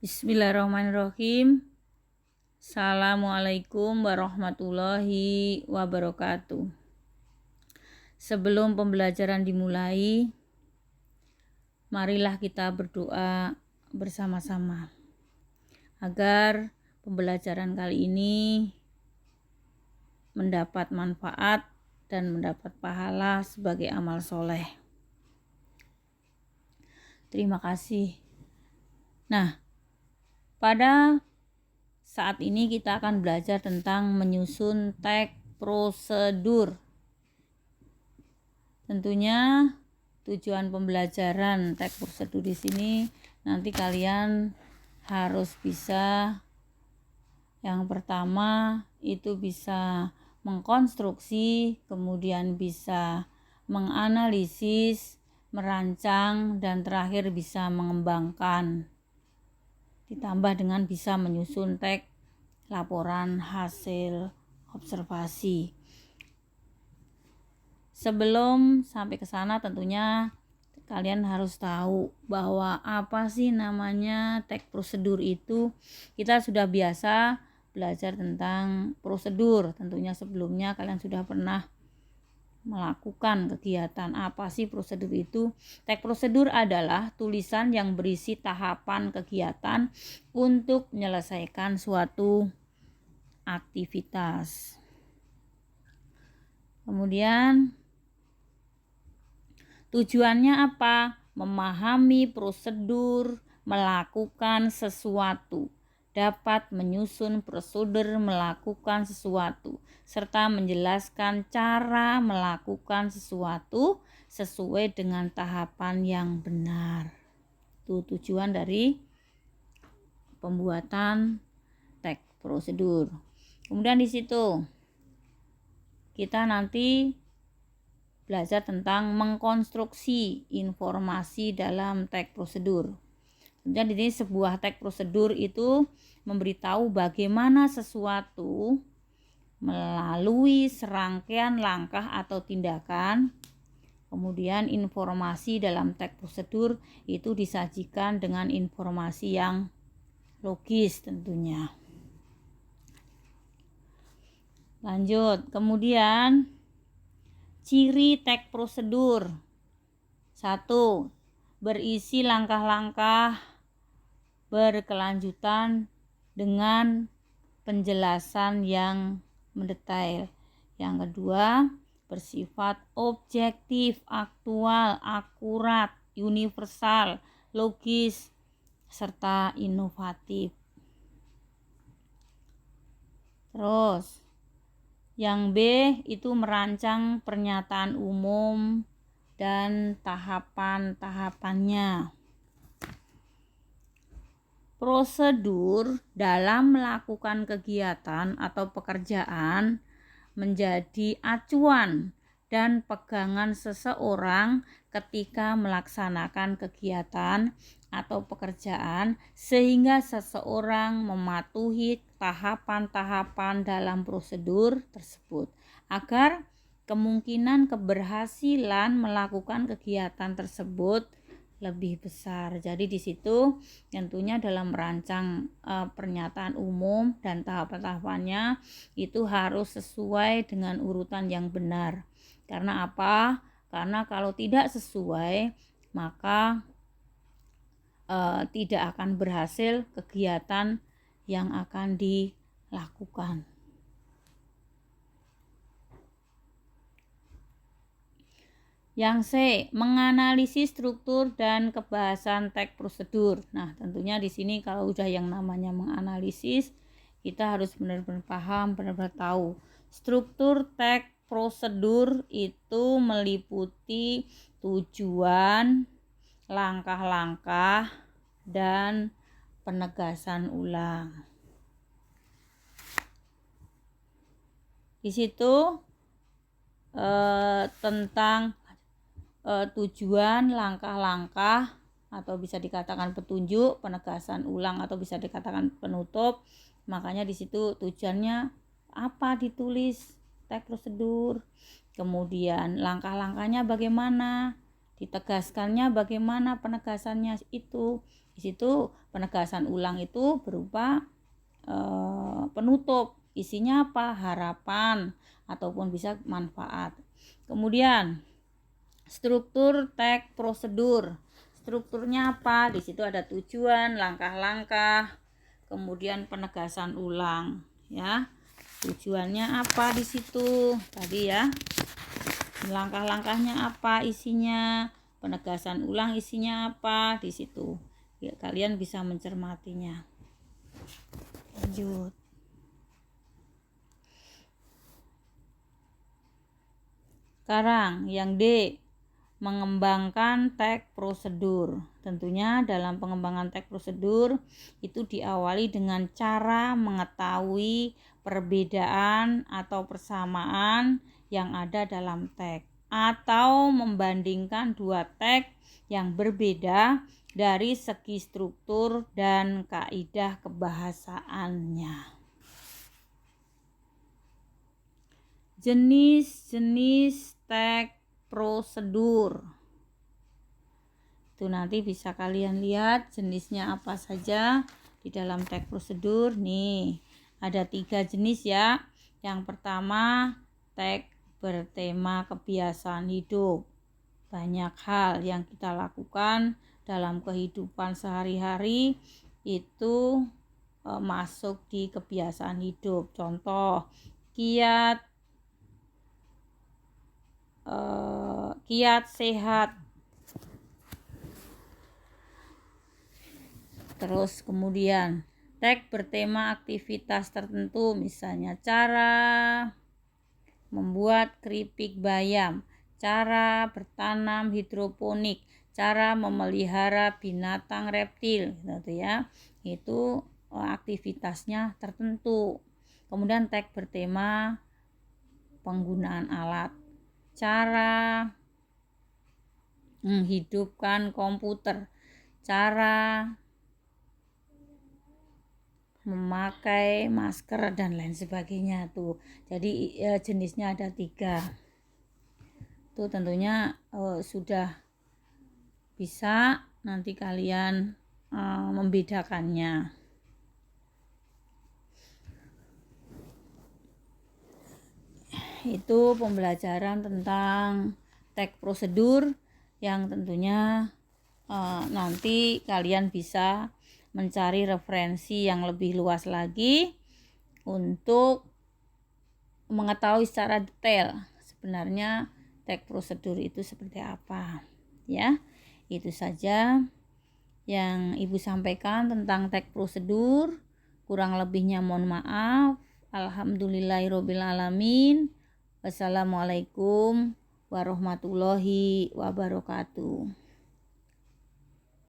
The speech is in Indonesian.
Bismillahirrahmanirrahim. Assalamualaikum warahmatullahi wabarakatuh. Sebelum pembelajaran dimulai, marilah kita berdoa bersama-sama agar pembelajaran kali ini mendapat manfaat dan mendapat pahala sebagai amal soleh. Terima kasih. Nah, pada saat ini kita akan belajar tentang menyusun teks prosedur. Tentunya tujuan pembelajaran teks prosedur di sini nanti kalian harus bisa, yang pertama itu bisa mengkonstruksi, kemudian bisa menganalisis, merancang, dan terakhir bisa mengembangkan. Ditambah dengan bisa menyusun teks laporan hasil observasi. Sebelum sampai ke sana tentunya kalian harus tahu bahwa apa sih namanya teks prosedur itu. Kita sudah biasa belajar tentang prosedur. Tentunya sebelumnya kalian sudah pernah melakukan kegiatan. Apa sih prosedur itu? Teks prosedur adalah tulisan yang berisi tahapan kegiatan untuk menyelesaikan suatu aktivitas. Kemudian tujuannya apa? Memahami prosedur melakukan sesuatu, dapat menyusun prosedur melakukan sesuatu, serta menjelaskan cara melakukan sesuatu sesuai dengan tahapan yang benar. Itu tujuan dari pembuatan teks prosedur. Kemudian di situ kita nanti belajar tentang mengkonstruksi informasi dalam teks prosedur. Jadi di sini sebuah teks prosedur itu memberitahu bagaimana sesuatu melalui serangkaian langkah atau tindakan. Kemudian informasi dalam teks prosedur itu disajikan dengan informasi yang logis tentunya. Lanjut, kemudian ciri teks prosedur. 1. Berisi langkah-langkah berkelanjutan dengan penjelasan yang mendetail. Yang kedua, bersifat objektif, aktual, akurat, universal, logis, serta inovatif. Terus, yang B itu merancang pernyataan umum dan tahapan-tahapannya. Prosedur dalam melakukan kegiatan atau pekerjaan menjadi acuan dan pegangan seseorang ketika melaksanakan kegiatan atau pekerjaan, sehingga seseorang mematuhi tahapan-tahapan dalam prosedur tersebut agar kemungkinan keberhasilan melakukan kegiatan tersebut lebih besar. Jadi di situ tentunya dalam merancang pernyataan umum dan tahapan-tahapannya itu harus sesuai dengan urutan yang benar. Karena apa? Karena kalau tidak sesuai maka tidak akan berhasil kegiatan yang akan dilakukan. Yang C, menganalisis struktur dan kebahasan teks prosedur. Nah, tentunya di sini kalau udah yang namanya menganalisis, kita harus benar-benar paham, benar-benar tahu. Struktur teks prosedur itu meliputi tujuan, langkah-langkah, dan penegasan ulang. Di situ tentang tujuan, langkah-langkah, atau bisa dikatakan petunjuk, penegasan ulang, atau bisa dikatakan penutup. Makanya di situ tujuannya apa ditulis teks prosedur, kemudian langkah-langkahnya bagaimana, ditegaskannya bagaimana penegasannya itu, Di situ penegasan ulang itu berupa penutup. Isinya apa? Harapan ataupun bisa manfaat. Kemudian struktur teks prosedur. Strukturnya apa? Di situ ada tujuan, langkah-langkah, kemudian penegasan ulang, ya. Tujuannya apa di situ? Tadi ya. Langkah-langkahnya apa isinya? Penegasan ulang isinya apa di situ? Ya, kalian bisa mencermatinya. Lanjut. Sekarang yang D, mengembangkan teks prosedur. Tentunya dalam pengembangan teks prosedur itu diawali dengan cara mengetahui perbedaan atau persamaan yang ada dalam teks, atau membandingkan dua teks yang berbeda dari segi struktur dan kaidah kebahasaannya. Jenis-jenis teks prosedur. Itu nanti bisa kalian lihat jenisnya apa saja di dalam teks prosedur. Nih, ada 3 jenis ya. Yang pertama, teks bertema kebiasaan hidup. Banyak hal yang kita lakukan dalam kehidupan sehari-hari itu masuk di kebiasaan hidup. Contoh, kiat sehat. Terus kemudian teks bertema aktivitas tertentu, misalnya cara membuat keripik bayam, cara bertanam hidroponik, cara memelihara binatang reptil, gitu ya. Itu aktivitasnya tertentu. Kemudian teks bertema penggunaan alat, cara menghidupkan komputer, cara memakai masker dan lain sebagainya tuh. Jadi jenisnya ada 3. Tuh tentunya sudah bisa nanti kalian membedakannya. Itu pembelajaran tentang teks prosedur yang tentunya nanti kalian bisa mencari referensi yang lebih luas lagi untuk mengetahui secara detail sebenarnya teks prosedur itu seperti apa, ya. Itu saja yang Ibu sampaikan tentang teks prosedur. Kurang lebihnya mohon maaf. Alhamdulillahirabbil alamin. Wassalamualaikum warahmatullahi wabarakatuh.